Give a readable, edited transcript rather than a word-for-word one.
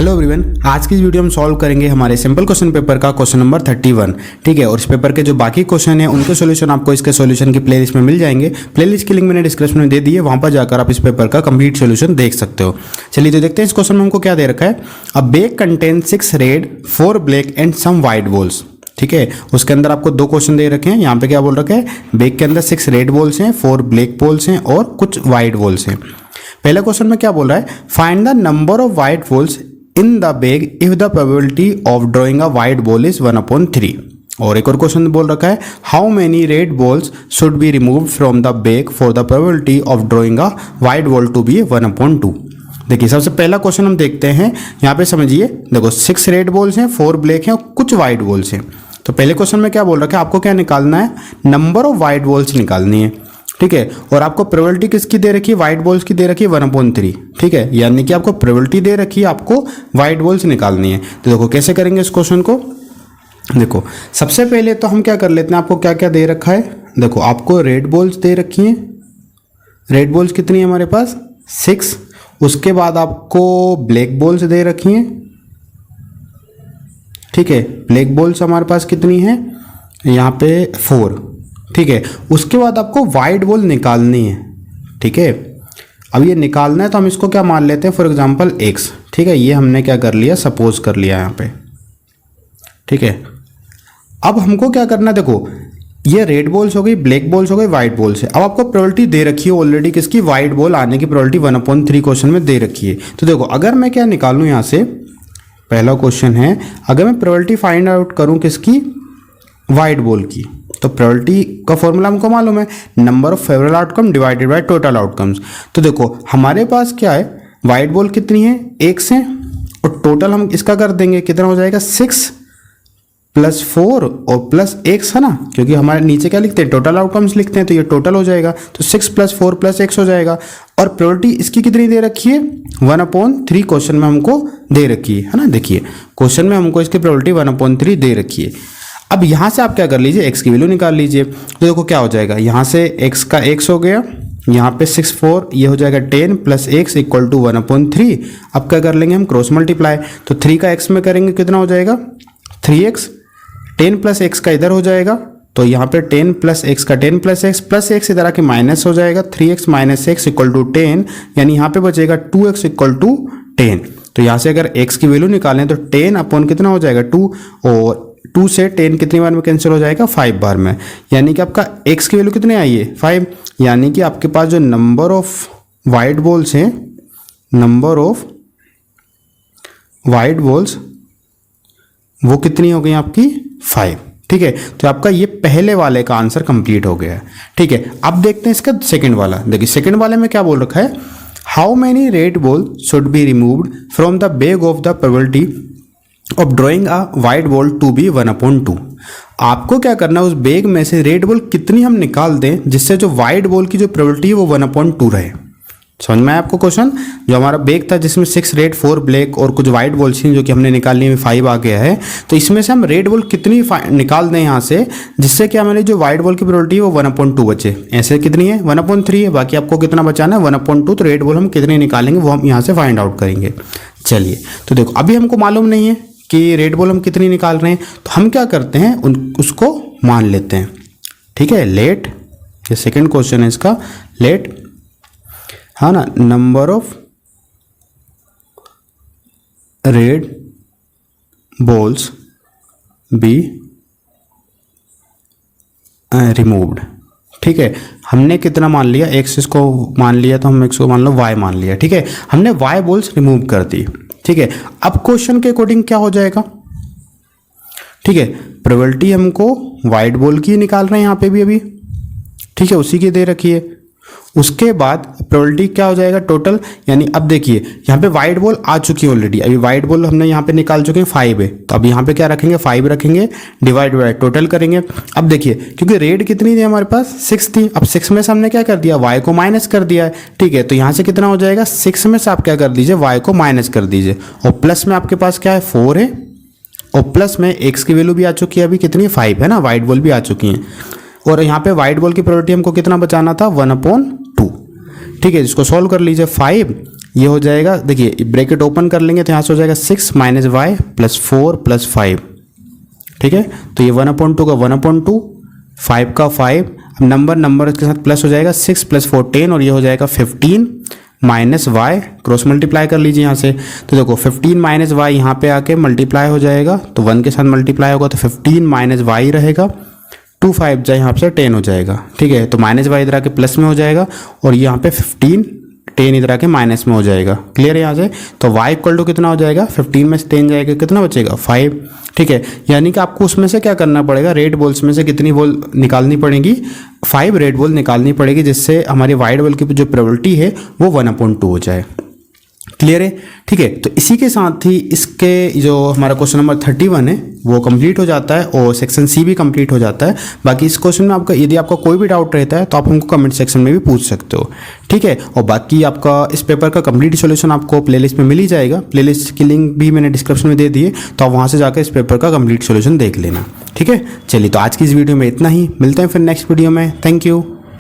Hello everyone, आज की इस वीडियो में सॉल्व करेंगे हमारे सिंपल क्वेश्चन पेपर का क्वेश्चन नंबर 31। ठीक है, और इस पेपर के जो बाकी क्वेश्चन हैं उनके सॉल्यूशन आपको इसके सॉल्यूशन की प्लेलिस्ट में मिल जाएंगे। प्लेलिस्ट की लिंक मैंने डिस्क्रिप्शन में दे दी है, वहां पर जाकर आप इस पेपर का कंप्लीट सॉल्यूशन देख सकते हो। चलिए तो देखते हैं इस क्वेश्चन में हमको क्या दे रखा है। A bag contain 6 red 4 black and some white balls. ठीक है, उसके अंदर आपको दो क्वेश्चन दे रखे हैं। यहाँ पे क्या बोल रखा है, बैग के अंदर 6 रेड बॉल्स हैं, 4 ब्लैक बॉल्स हैं और कुछ वाइट बॉल्स हैं। पहले क्वेश्चन में क्या बोल रहा है, find the number of white balls in the bag if the probability of drawing a white ball is 1/3। और एक और क्वेश्चन बोल रखा है, how many red balls should be removed from the bag for the probability of drawing a white ball to be 1/2। देखिए सबसे पहला question हम देखते हैं। यहाँ पे समझिए, देखो 6 रेड बॉल्स हैं, 4 ब्लैक हैं और कुछ वाइट बॉल्स हैं। तो पहले क्वेश्चन में क्या बोल रखा है, आपको क्या निकालना है, नंबर ऑफ वाइट बॉल्स निकालनी है। ठीक है, और आपको प्रोबेबिलिटी किसकी दे रखी है, वाइट बॉल्स की दे रखी है 1/3। ठीक है, यानी कि आपको प्रोबेबिलिटी दे रखी है, आपको वाइट बॉल्स निकालनी है। तो देखो कैसे करेंगे इस क्वेश्चन को। देखो सबसे पहले तो हम क्या कर लेते हैं, आपको क्या क्या दे रखा है। देखो आपको रेड बॉल्स दे रखी हैं, रेड बॉल्स कितनी है हमारे पास 6। उसके बाद आपको ब्लैक बॉल्स दे रखी हैं। ठीक है, ब्लैक बॉल्स हमारे पास कितनी है यहाँ पे 4। ठीक है, उसके बाद आपको वाइट बॉल निकालनी है। ठीक है, अब ये निकालना है तो हम इसको क्या मान लेते हैं, फॉर एग्जांपल x। ठीक है, ये हमने क्या कर लिया, सपोज कर लिया यहाँ पे। ठीक है, अब हमको क्या करना है, देखो ये रेड बॉल्स हो गई, ब्लैक बॉल्स हो गई, वाइट बॉल्स है। अब आपको प्रोबेबिलिटी दे रखी है ऑलरेडी किसकी, वाइट बॉल आने की प्रोबेबिलिटी 1/3 क्वेश्चन में दे रखी है। तो देखो अगर मैं क्या निकालूँ यहाँ से, पहला क्वेश्चन है, अगर मैं प्रोबेबिलिटी फाइंड आउट करूँ किसकी, वाइट बॉल की, तो प्रोबेबिलिटी का फॉर्मूला हमको मालूम है, number of favourable outcome divided by total outcomes. तो देखो हमारे पास क्या है, वाइट बॉल कितनी है 1 है, और टोटल हम इसका कर देंगे, कितना हो जाएगा 6 + 4 और +x है ना, क्योंकि हमारे नीचे क्या लिखते हैं, टोटल आउटकम्स लिखते हैं, तो ये टोटल हो जाएगा। तो 6 + 4 + x हो जाएगा। और प्रोबेबिलिटी इसकी कितनी दे रखी है, 1/3 क्वेश्चन में हमको दे रखी है ना। देखिए क्वेश्चन में हमको इसकी प्रोबेबिलिटी 1/3 दे रखी है। अब यहाँ से आप क्या कर लीजिए, x की वैल्यू निकाल लीजिए। तो देखो क्या हो जाएगा, यहाँ से x का x हो गया, यहाँ पे 6 4, ये हो जाएगा 10 + x = 1/3। अब क्या कर लेंगे हम, क्रॉस मल्टीप्लाई। तो 3 का x में करेंगे कितना हो जाएगा 3x, 10 + x का इधर हो जाएगा, तो यहाँ पे 10 + x का 10 + x प्लस x इधर आके माइनस हो जाएगा, 3x - x = 10, यानी यहाँ पे बचेगा 2x = 10। तो यहाँ से अगर x की वैल्यू निकालें तो 10 कितना हो जाएगा 2, और 2 से 10 कितनी बार में कैंसिल हो जाएगा, 5 बार में। यानी कि आपका x की वैल्यू कितनी आई है 5। यानी कि आपके पास जो नंबर ऑफ वाइट बॉल्स हैं, नंबर ऑफ वाइट बॉल्स वो कितनी हो गई आपकी 5। ठीक है, तो आपका ये पहले वाले का आंसर कंप्लीट हो गया है। ठीक है, अब देखते हैं इसका सेकंड वाला। देखिए सेकंड वाले में क्या बोल रखा है, how many red ball should be removed from the bag of the probability of drawing a white ball to be 1/2। आपको क्या करना है, उस बैग में से रेड बॉल कितनी हम निकाल दें जिससे जो वाइट बॉल की जो प्रोबेबिलिटी है वो 1/2 रहे। समझ में आया आपको क्वेश्चन। जो हमारा बैग था जिसमें 6 रेड 4 ब्लैक और कुछ वाइट बॉल्स थी जो कि हमने निकालनी है, 5 आ गया है। तो इसमें से हम रेड बॉल कितनी निकाल दें यहाँ से जिससे कि हमारी जो वाइट बॉल की प्रोबेबिलिटी है वो 1/2 बचे। ऐसे कितनी है 1/3 है, बाकी आपको कितना बचाना है 1/2। तो रेड बॉल हम कितनी निकालेंगे वो हम यहाँ से फाइंड आउट करेंगे। चलिए तो देखो अभी हमको मालूम नहीं है कि रेड बॉल हम कितनी निकाल रहे हैं, तो हम क्या करते हैं उसको मान लेते हैं। ठीक है, लेट, ये सेकंड क्वेश्चन है इसका, लेट हाँ ना, number of red balls be removed. ठीक है, हमने कितना मान लिया, x इसको मान लिया, तो हम x को मान लो y मान लिया। ठीक है, हमने y बॉल्स रिमूव कर दी। ठीक है, अब क्वेश्चन के अकॉर्डिंग क्या हो जाएगा। ठीक है, प्रोबेबिलिटी हमको वाइट बॉल की निकाल रहे हैं यहाँ पे भी अभी। ठीक है, उसी की दे रखी है। उसके बाद प्रोबेबिलिटी क्या हो जाएगा टोटल, यानी अब देखिए यहाँ पे वाइट बॉल आ चुकी है ऑलरेडी, अभी वाइट बॉल हमने यहाँ पे निकाल चुके हैं 5 है, तो अब यहाँ पे क्या रखेंगे 5 रखेंगे, डिवाइड बाय टोटल करेंगे। अब देखिए क्योंकि रेड कितनी थी हमारे पास 6 थी, अब 6 में से हमने क्या कर दिया, y को माइनस कर दिया है। ठीक है, तो यहाँ से कितना हो जाएगा 6 में से आप क्या कर दीजिए, y को माइनस कर दीजिए, और प्लस में आपके पास क्या है 4 है, और प्लस में x की वैल्यू भी आ चुकी है, अभी कितनी 5 है ना, वाइट बॉल भी आ चुकी है। और यहाँ पे वाइट बॉल की प्रोबेबिलिटी हमको कितना बचाना था 1/2। ठीक है, इसको सॉल्व कर लीजिए। 5 ये हो जाएगा, देखिए ब्रैकेट ओपन कर लेंगे तो यहाँ से हो जाएगा 6 माइनस वाई प्लस 4 प्लस 5, ठीक है। तो ये 1/2 का 1/2, 5 का 5, अब नंबर के साथ प्लस हो जाएगा, 6 प्लस 4 10, और ये हो जाएगा 15 माइनस वाई, क्रॉस मल्टीप्लाई कर लीजिए यहाँ से। तो देखो 15 माइनस वाई यहाँ पे आके मल्टीप्लाई हो जाएगा, तो 1 के साथ मल्टीप्लाई होगा तो 15 माइनस वाई रहेगा, 2 5 जाए यहाँ से 10 हो जाएगा, ठीक है। तो माइनस वाई इधर आके प्लस में हो जाएगा, और यहाँ पे 15 10 इधर आके माइनस में हो जाएगा, क्लियर है यहाँ से। तो y इक्वल टू कितना हो जाएगा, 15 में से 10 जाएगा, कितना बचेगा 5, ठीक है। यानी कि आपको उसमें से क्या करना पड़ेगा, रेड बॉल्स में से कितनी बॉल निकालनी पड़ेगी, 5 रेड बॉल निकालनी पड़ेगी, जिससे हमारी वाइट बॉल की जो प्रोबेबिलिटी है वो 1/2 हो जाए, क्लियर है, ठीक है। तो इसी के साथ ही इसके जो हमारा क्वेश्चन नंबर 31 है वो कंप्लीट हो जाता है, और सेक्शन सी भी कंप्लीट हो जाता है। बाकी इस क्वेश्चन में आपका यदि आपका कोई भी डाउट रहता है तो आप हमको कमेंट सेक्शन में भी पूछ सकते हो, ठीक है। और बाकी आपका इस पेपर का कंप्लीट सॉल्यूशन आपको प्लेलिस्ट में मिल ही जाएगा, प्लेलिस्ट की लिंक भी मैंने डिस्क्रिप्शन में दे दी है, तो आप वहाँ से जाकर इस पेपर का कंप्लीट सॉल्यूशन देख लेना, ठीक है। चलिए, तो आज की इस वीडियो में इतना ही, मिलते हैं फिर नेक्स्ट वीडियो में, थैंक यू।